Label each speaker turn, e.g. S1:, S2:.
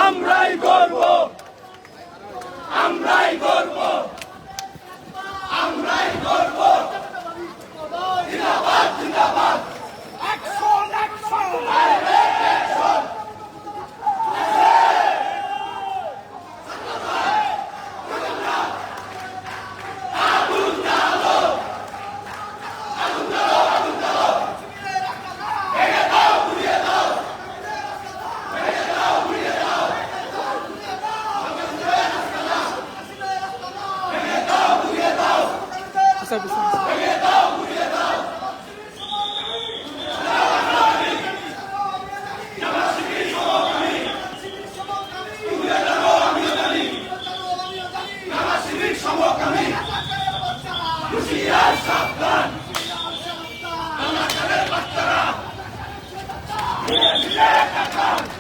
S1: আমরাই গর্ব, আমরাই গর্ব, আমরাই গর্ব। জিন্দাবাদ জিন্দাবাদ। Action action direct action. আগুন জ্বালো, আগুন জ্বালো, আগুন জ্বালো। ভেঙে দাও, ঘুরিয়ে দাও, ভেঙে দাও, ঘুরিয়ে দাও, ভেঙে দাও, ঘুরিয়ে দাও, ভেঙে দাও, ঘুরিয়ে দাও। সমকামী হুঁশিয়ার সাবধান, রাজাকারের বাচ্চারা ধীরে ধীরে কাটান।